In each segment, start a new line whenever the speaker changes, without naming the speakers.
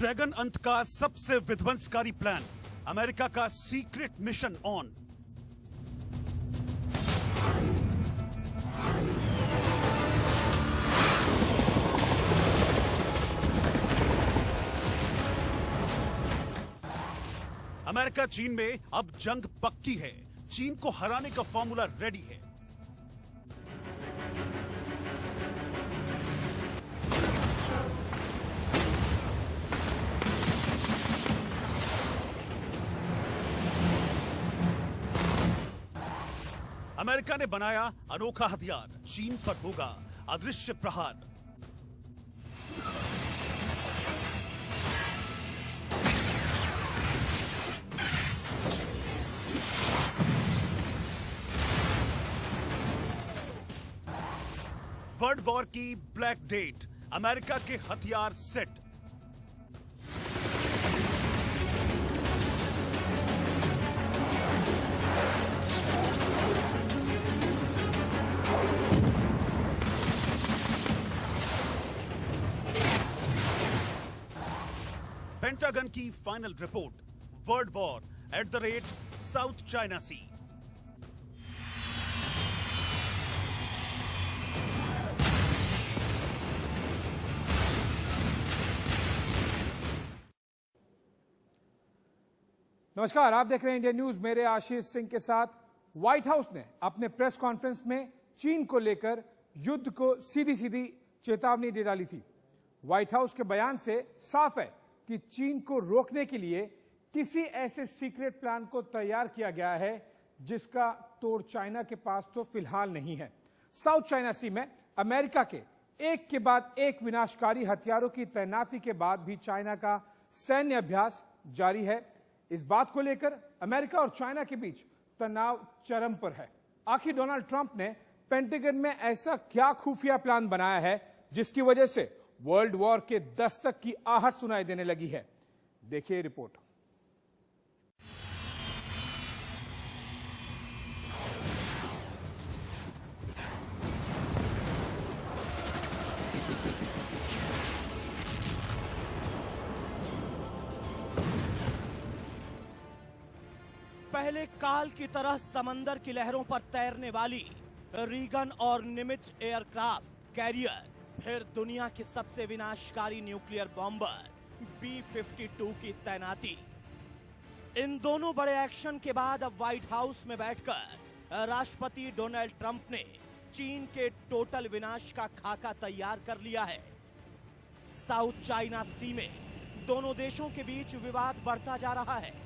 Dragon अंत का सबसे विध्वंसकारी प्लान, अमेरिका का सीक्रेट मिशन ऑन। अमेरिका चीन में अब जंग पक्की है। चीन को हराने का फॉर्मूला रेडी है। अमेरिका ने बनाया अनोखा हथियार, चीन पर होगा अदृश्य प्रहार। वर्ल्ड वॉर की ब्लैक डेट, अमेरिका के हथियार सेट। पेंटागन की final report, world war @ South China Sea.
नमस्कार, आप देख रहे हैं इंडिया न्यूज। मेरे आशीष सिंह के साथ। व्हाइट हाउस ने अपने प्रेस कॉन्फ्रेंस में चीन को लेकर युद्ध को सीधी सीधी चेतावनी दे डाली थी। व्हाइट हाउस के बयान से साफ है कि चीन को रोकने के लिए किसी ऐसे सीक्रेट प्लान को तैयार किया गया है जिसका तोड़ चाइना के पास तो फिलहाल नहीं है। साउथ चाइना सी में अमेरिका के एक के बाद एक विनाशकारी हथियारों की तैनाती के बाद भी चाइना का सैन्य अभ्यास जारी है। इस बात को लेकर अमेरिका और चाइना के बीच तनाव चरम पर है। आखिर डोनाल्ड ट्रंप ने पेंटागन में ऐसा क्या खुफिया प्लान बनाया है जिसकी वजह से वर्ल्ड वॉर के दस्तक की आहट सुनाई देने लगी है? देखिए रिपोर्ट।
पहले काल की तरह समंदर की लहरों पर तैरने वाली रीगन और निमिट्ज एयरक्राफ्ट कैरियर, फिर दुनिया की सबसे विनाशकारी न्यूक्लियर बॉम्बर B-52 की तैनाती। इन दोनों बड़े एक्शन के बाद अब व्हाइट हाउस में बैठकर राष्ट्रपति डोनाल्ड ट्रंप ने चीन के टोटल विनाश का खाका तैयार कर लिया है। साउथ चाइना सी में दोनों देशों के बीच विवाद बढ़ता जा रहा है।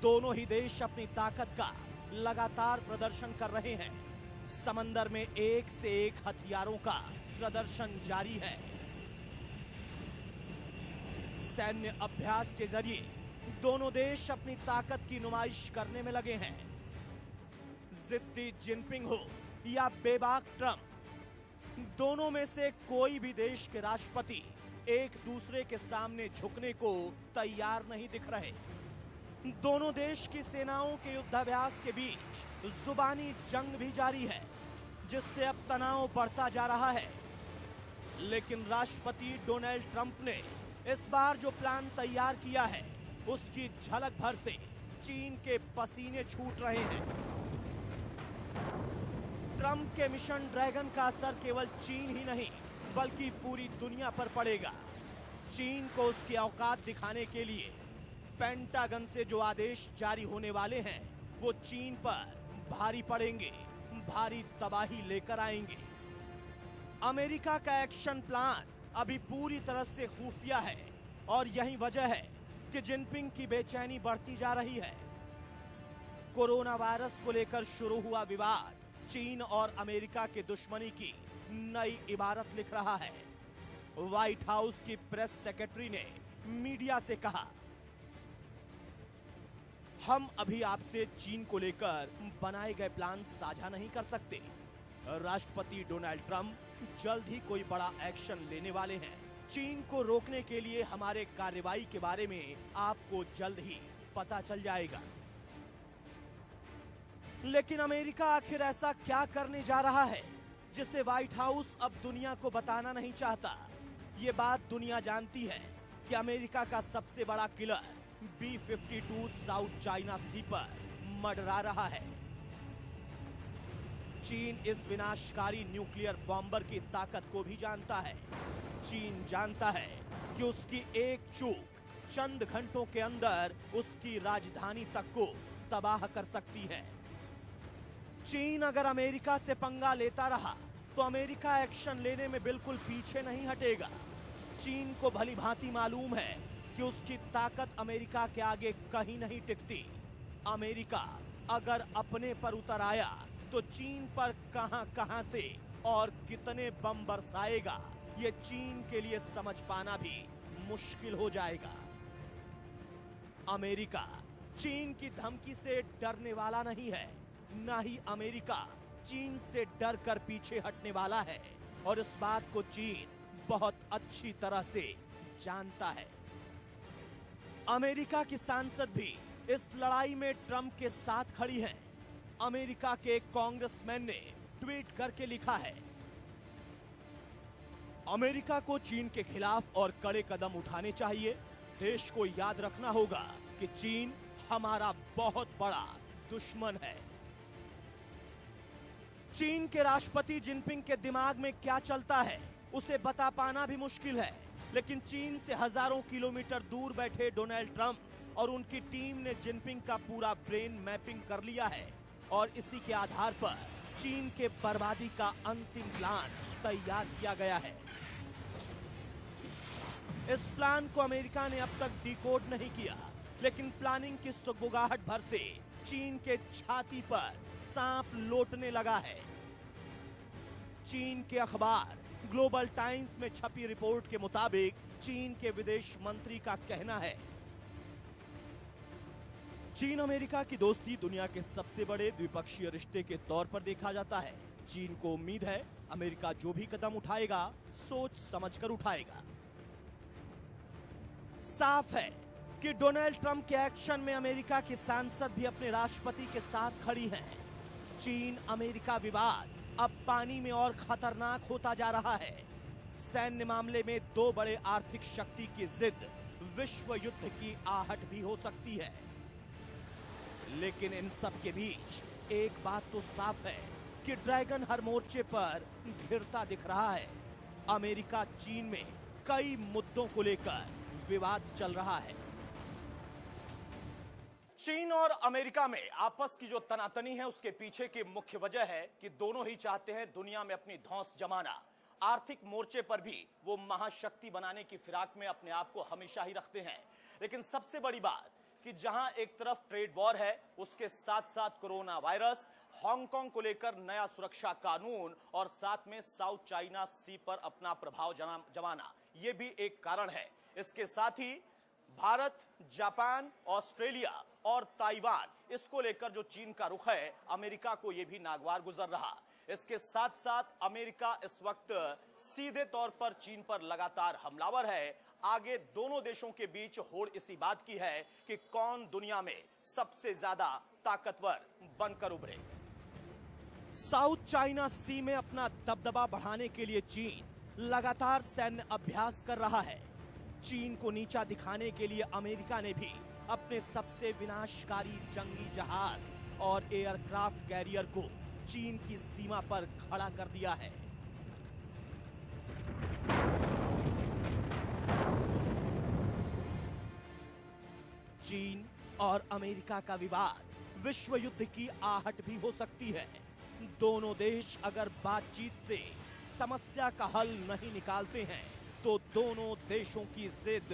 दोनों ही देश अपनी ताकत का लगातार प्रदर्शन कर रहे हैं। समंदर में एक से एक हथियारों का प्रदर्शन जारी है। सैन्य अभ्यास के जरिए दोनों देश अपनी ताकत की नुमाइश करने में लगे हैं। जिद्दी जिनपिंग हो या बेबाक ट्रंप, दोनों में से कोई भी देश के राष्ट्रपति एक दूसरे के सामने झुकने को तैयार नहीं दिख रहे। दोनों देश की सेनाओं के युद्धाभ्यास के बीच जुबानी जंग भी जारी है, जिससे अब तनाव बढ़ता जा रहा है। लेकिन राष्ट्रपति डोनाल्ड ट्रंप ने इस बार जो प्लान तैयार किया है, उसकी झलक भर से चीन के पसीने छूट रहे हैं। ट्रंप के मिशन ड्रैगन का असर केवल चीन ही नहीं बल्कि पूरी दुनिया पर पड़ेगा। चीन को उसकी औकात दिखाने के लिए पेंटागन से जो आदेश जारी होने वाले हैं, वो चीन पर भारी पड़ेंगे, भारी तबाही लेकर आएंगे। अमेरिका का एक्शन प्लान अभी पूरी तरह से खुफिया है और यही वजह है कि जिनपिंग की बेचैनी बढ़ती जा रही है। कोरोना वायरस को लेकर शुरू हुआ विवाद चीन और अमेरिका के दुश्मनी की नई इबारत लिख रहा है। व्हाइट हाउस की प्रेस सेक्रेटरी ने मीडिया से कहा, हम अभी आपसे चीन को लेकर बनाए गए प्लान साझा नहीं कर सकते। राष्ट्रपति डोनाल्ड ट्रंप जल्द ही कोई बड़ा एक्शन लेने वाले हैं। चीन को रोकने के लिए हमारे कार्रवाई के बारे में आपको जल्द ही पता चल जाएगा। लेकिन अमेरिका आखिर ऐसा क्या करने जा रहा है जिसे व्हाइट हाउस अब दुनिया को बताना नहीं चाहता? ये बात दुनिया जानती है कि अमेरिका का सबसे बड़ा किलर B-52 साउथ चाइना सी पर मंडरा रहा है। चीन इस विनाशकारी न्यूक्लियर बॉम्बर की ताकत को भी जानता है। चीन जानता है कि उसकी एक चूक चंद घंटों के अंदर उसकी राजधानी तक को तबाह कर सकती है। चीन अगर अमेरिका से पंगा लेता रहा तो अमेरिका एक्शन लेने में बिल्कुल पीछे नहीं हटेगा। चीन को भली भांति मालूम है कि उसकी ताकत अमेरिका के आगे कहीं नहीं टिकती। अमेरिका अगर अपने पर उतर आया तो चीन पर कहां से और कितने बम बरसाएगा, ये चीन के लिए समझ पाना भी मुश्किल हो जाएगा। अमेरिका चीन की धमकी से डरने वाला नहीं है, ना ही अमेरिका चीन से डर कर पीछे हटने वाला है, और इस बात को चीन बहुत अच्छी तरह से जानता है। अमेरिका की सांसद भी इस लड़ाई में ट्रंप के साथ खड़ी है। अमेरिका के एक कांग्रेसमैन ने ट्वीट करके लिखा है, अमेरिका को चीन के खिलाफ और कड़े कदम उठाने चाहिए। देश को याद रखना होगा कि चीन हमारा बहुत बड़ा दुश्मन है। चीन के राष्ट्रपति जिनपिंग के दिमाग में क्या चलता है उसे बता पाना भी मुश्किल है, लेकिन चीन से हजारों किलोमीटर दूर बैठे डोनाल्ड ट्रंप और उनकी टीम ने जिनपिंग का पूरा ब्रेन मैपिंग कर लिया है, और इसी के आधार पर चीन के बर्बादी का अंतिम प्लान तैयार किया गया है। इस प्लान को अमेरिका ने अब तक डिकोड नहीं किया, लेकिन प्लानिंग की सुगबुगाहट भर से चीन के छाती पर सांप लौटने लगा है। चीन के अखबार ग्लोबल टाइम्स में छपी रिपोर्ट के मुताबिक चीन के विदेश मंत्री का कहना है, चीन अमेरिका की दोस्ती दुनिया के सबसे बड़े द्विपक्षीय रिश्ते के तौर पर देखा जाता है। चीन को उम्मीद है अमेरिका जो भी कदम उठाएगा सोच समझकर उठाएगा। साफ है कि डोनाल्ड ट्रंप के एक्शन में अमेरिका की सांसद भी अपने राष्ट्रपति के साथ खड़ी हैं। चीन अमेरिका विवाद अब पानी में और खतरनाक होता जा रहा है। सैन्य मामले में दो बड़े आर्थिक शक्ति की जिद विश्व युद्ध की आहट भी हो सकती है। लेकिन इन सब के बीच एक बात तो साफ है कि ड्रैगन हर मोर्चे पर घिरता दिख रहा है। अमेरिका चीन में कई मुद्दों को लेकर विवाद चल रहा है। चीन और अमेरिका में आपस की जो तनातनी है उसके पीछे की मुख्य वजह है कि दोनों ही चाहते हैं दुनिया में अपनी धौंस जमाना। आर्थिक मोर्चे पर भी वो महाशक्ति बनाने की फिराक में अपने आप को हमेशा ही रखते हैं। लेकिन सबसे बड़ी बात कि जहां एक तरफ ट्रेड वॉर है, उसके साथ साथ कोरोना वायरस, हांगकांग को लेकर नया सुरक्षा कानून और साथ में साउथ चाइना सी पर अपना प्रभाव जमाना, ये भी एक कारण है। इसके साथ ही भारत, जापान, ऑस्ट्रेलिया और ताइवान, इसको लेकर जो चीन का रुख है, अमेरिका को यह भी नागवार गुजर रहा। इसके साथ साथ अमेरिका इस वक्त सीधे तौर पर चीन पर लगातार हमलावर है। आगे दोनों देशों के बीच होड़ इसी बात की है कि कौन दुनिया में सबसे ज्यादा ताकतवर बनकर उभरे। साउथ चाइना सी में अपना दबदबा बढ़ाने के लिए चीन लगातार सैन्य अभ्यास कर रहा है। चीन को नीचा दिखाने के लिए अमेरिका ने भी अपने सबसे विनाशकारी जंगी जहाज और एयरक्राफ्ट कैरियर को चीन की सीमा पर खड़ा कर दिया है। चीन और अमेरिका का विवाद विश्व युद्ध की आहट भी हो सकती है। दोनों देश अगर बातचीत से समस्या का हल नहीं निकालते हैं तो दोनों देशों की जिद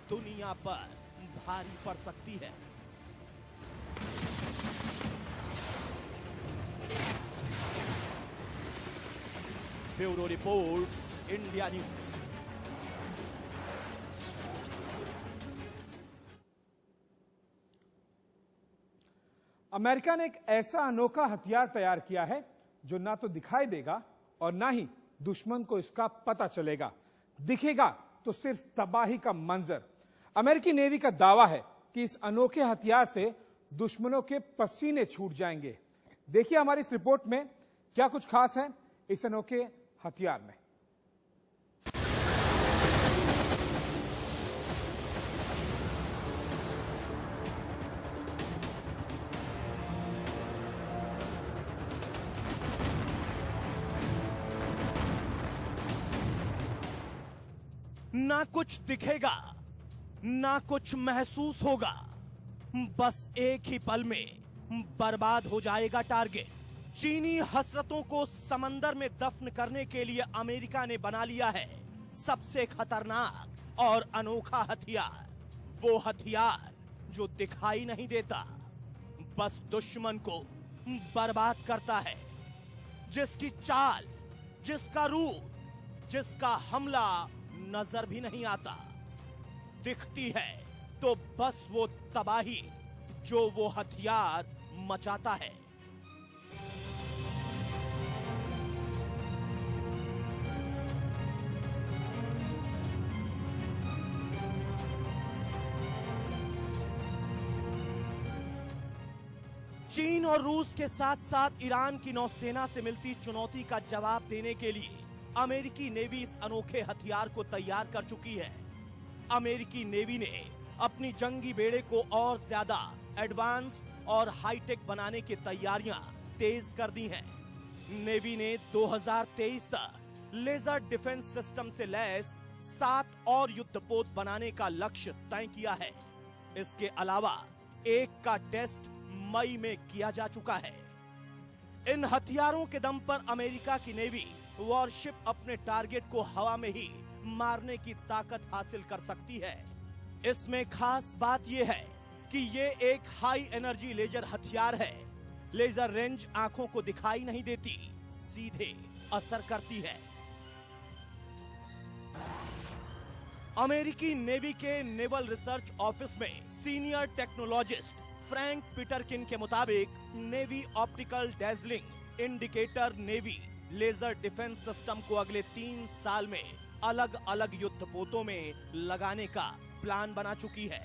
दुनिया पर भारी पड़ सकती है। Bureau report, India news.
America ने एक ऐसा अनोखा हथियार तैयार किया है जो ना तो दिखाई देगा और ना ही दुश्मन को इसका पता चलेगा। दिखेगा तो सिर्फ तबाही का मंजर। अमेरिकी नेवी का दावा है कि इस अनोखे हथियार से दुश्मनों के पसीने छूट जाएंगे। देखिए हमारी इस रिपोर्ट में क्या कुछ खास है इस अनोखे हथियार में।
ना कुछ दिखेगा, ना कुछ महसूस होगा, बस एक ही पल में बर्बाद हो जाएगा टारगेट। चीनी हसरतों को समंदर में दफन करने के लिए अमेरिका ने बना लिया है सबसे खतरनाक और अनोखा हथियार। वो हथियार जो दिखाई नहीं देता, बस दुश्मन को बर्बाद करता है, जिसकी चाल, जिसका रूप, जिसका हमला नजर भी नहीं आता। दिखती है तो बस वो तबाही जो वो हथियार मचाता है। चीन और रूस के साथ साथ ईरान की नौसेना से मिलती चुनौती का जवाब देने के लिए अमेरिकी नेवी इस अनोखे हथियार को तैयार कर चुकी है। अमेरिकी नेवी ने अपनी जंगी बेड़े को और ज्यादा एडवांस और हाईटेक बनाने की तैयारियां तेज कर दी हैं। नेवी ने 2023 तक लेजर डिफेंस सिस्टम से लैस 7 और युद्धपोत बनाने का लक्ष्य तय किया है। इसके अलावा एक का टेस्ट मई में किया जा चुका है। इन हथियारों के दम पर अमेरिका की नेवी वॉरशिप अपने टारगेट को हवा में ही मारने की ताकत हासिल कर सकती है। इसमें खास बात यह है कि ये एक हाई एनर्जी लेजर हथियार है। लेजर रेंज आंखों को दिखाई नहीं देती, सीधे असर करती है। अमेरिकी नेवी के नेवल रिसर्च ऑफिस में सीनियर टेक्नोलॉजिस्ट फ्रैंक पीटरकिन के मुताबिक navy optical dazzling indicator navy laser defence system को अगले 3 साल में अलग अलग युद्धपोतों में लगाने का प्लान बना चुकी है।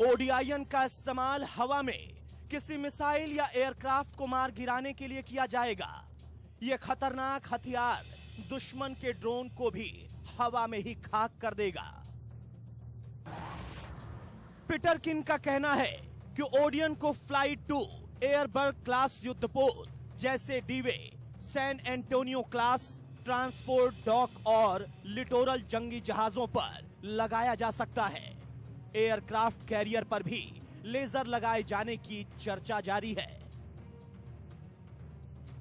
ओडीआईएन का इस्तेमाल हवा में किसी मिसाइल या एयरक्राफ्ट को मार गिराने के लिए किया जाएगा। यह खतरनाक हथियार दुश्मन के ड्रोन को भी हवा में ही खाक कर देगा। पीटरकिन का कहना है कि ओडियन को फ्लाइट 2 एयरबर्ग क्लास युद्धपोत जैसे डीवे, San Antonio class transport dock और लिटोरल जंगी जहाजों पर लगाया जा सकता है। एयरक्राफ्ट कैरियर पर भी लेजर लगाए जाने की चर्चा जारी है।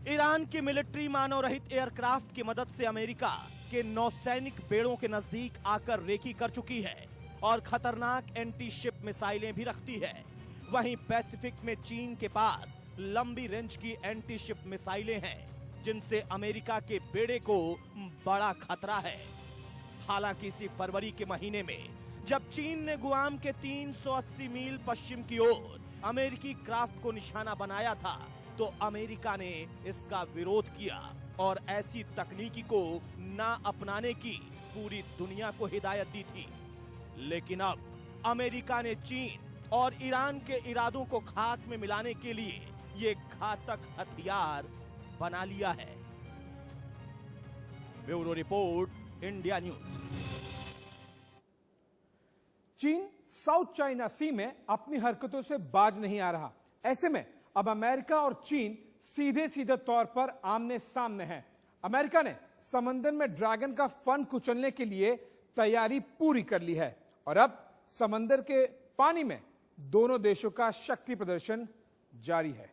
ईरान की मिलिट्री मानव रहित एयरक्राफ्ट की मदद से अमेरिका के नौसैनिक बेड़ों के नजदीक आकर रेकी कर चुकी है और खतरनाक एंटी शिप मिसाइलें भी रखती है। वहीं पैसिफिक में चीन के पास लंबी रेंज की एंटी शिप मिसाइलें हैं, जिनसे अमेरिका के बेड़े को बड़ा खतरा है। हालांकि इसी फरवरी के महीने में जब चीन ने गुआम के 380 मील पश्चिम की ओर अमेरिकी क्राफ्ट को निशाना बनाया था, तो अमेरिका ने इसका विरोध किया और ऐसी तकनीकी को ना अपनाने की पूरी दुनिया को हिदायत दी थी। लेकिन अब अमेरिका ने चीन और ईरान के इरादों को खाक में मिलाने के लिए ये घातक हथियार बना लिया है। Bureau report, India news.
चीन साउथ चाइना सी में अपनी हरकतों से बाज नहीं आ रहा। ऐसे में अब अमेरिका और चीन सीधे सीधे तौर पर आमने सामने हैं। अमेरिका ने समंदर में ड्रैगन का फन कुचलने के लिए तैयारी पूरी कर ली है और अब समंदर के पानी में दोनों देशों का शक्ति प्रदर्शन जारी है।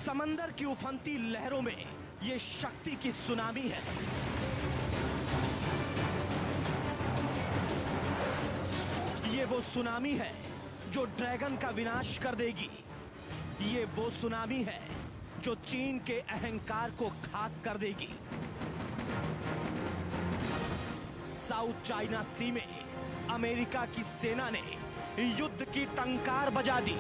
समंदर की उफनती लहरों में ये शक्ति की सुनामी है। ये वो सुनामी है जो ड्रैगन का विनाश कर देगी। ये वो सुनामी है जो चीन के अहंकार को खाक कर देगी। साउथ चाइना सी में अमेरिका की सेना ने युद्ध की टंकार बजा दी।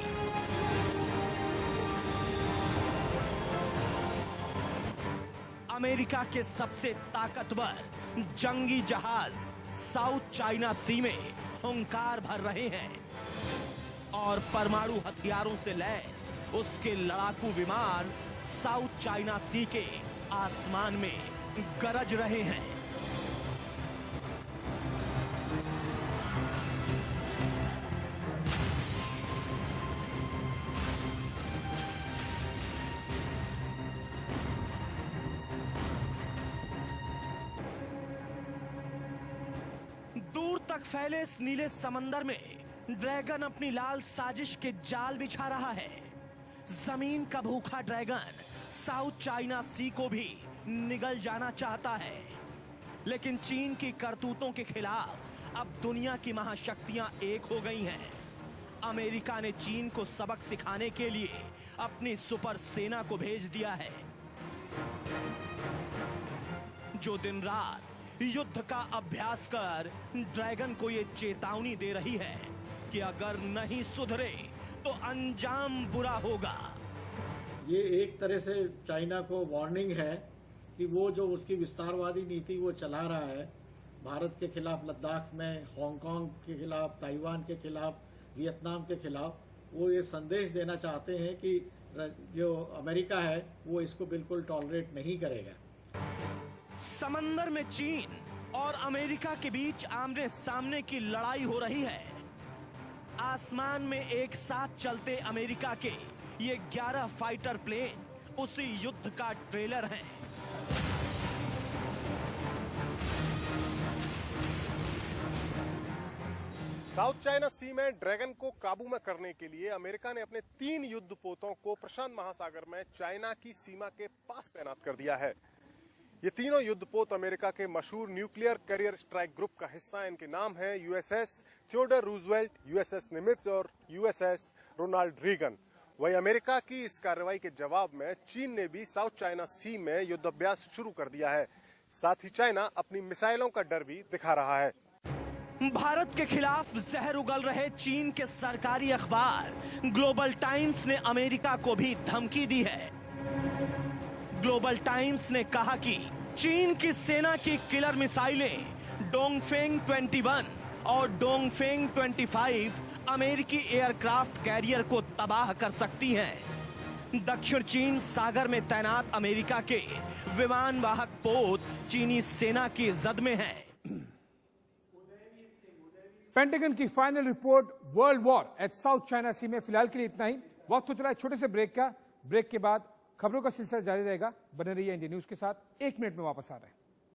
अमेरिका के सबसे ताकतवर जंगी जहाज साउथ चाइना सी में हुंकार भर रहे हैं और परमाणु हथियारों से लैस उसके लड़ाकू विमान साउथ चाइना सी के आसमान में गरज रहे हैं। दूर तक फैले इस नीले समंदर में ड्रैगन अपनी लाल साजिश के जाल बिछा रहा है। जमीन का भूखा ड्रैगन साउथ चाइना सी को भी निगल जाना चाहता है, लेकिन चीन की करतूतों के खिलाफ अब दुनिया की महाशक्तियां एक हो गई हैं। अमेरिका ने चीन को सबक सिखाने के लिए अपनी सुपर सेना को भेज दिया है, जो दिन रात युद्ध का अभ्यास कर ड्रैगन को ये चेतावनी दे रही है कि अगर नहीं सुधरे तो अंजाम बुरा होगा।
ये एक तरह से चाइना को वार्निंग है कि वो जो उसकी विस्तारवादी नीति वो चला रहा है भारत के खिलाफ, लद्दाख में, हांगकांग के खिलाफ, ताइवान के खिलाफ, वियतनाम के खिलाफ, वो ये संदेश देना चाहते हैं कि जो अमेरिका है वो इसको बिल्कुल टॉलरेट नहीं करेगा।
समंदर में चीन और अमेरिका के बीच आमने सामने की लड़ाई हो रही है। आसमान में एक साथ चलते अमेरिका के ये 11 फाइटर प्लेन उसी युद्ध का ट्रेलर हैं।
साउथ चाइना सी में ड्रैगन को काबू में करने के लिए अमेरिका ने अपने 3 युद्धपोतों को प्रशांत महासागर में चाइना की सीमा के पास तैनात कर दिया है। ये तीनों युद्धपोत अमेरिका के मशहूर न्यूक्लियर कैरियर स्ट्राइक ग्रुप का हिस्सा है। इनके नाम है USS Theodore Roosevelt, USS Nimitz और यूएसएस रोनाल्ड रीगन। वही अमेरिका की इस कार्रवाई के जवाब में चीन ने भी साउथ चाइना सी में युद्धाभ्यास शुरू कर दिया है। साथ ही चाइना अपनी मिसाइलों का डर भी दिखा रहा है।
भारत के खिलाफ जहर उगल रहे चीन के सरकारी अखबार ग्लोबल टाइम्स ने अमेरिका को भी धमकी दी है। ग्लोबल टाइम्स ने कहा कि चीन की सेना की किलर मिसाइलें डोंगफेंग 21 और डोंगफेंग 25 अमेरिकी एयरक्राफ्ट कैरियर को तबाह कर सकती हैं। दक्षिण चीन सागर में तैनात अमेरिका के विमान वाहक पोत चीनी सेना की जद में है।
पेंटागन की final report world war at South China Sea में फिलहाल के लिए इतना ही। वक्त हो चला है छोटे से ब्रेक का। ब्रेक के बाद खबरों का सिलसिला जारी रहेगा। बने रहिए इंडिया न्यूज के साथ। 1 मिनट में वापस आ रहे हैं।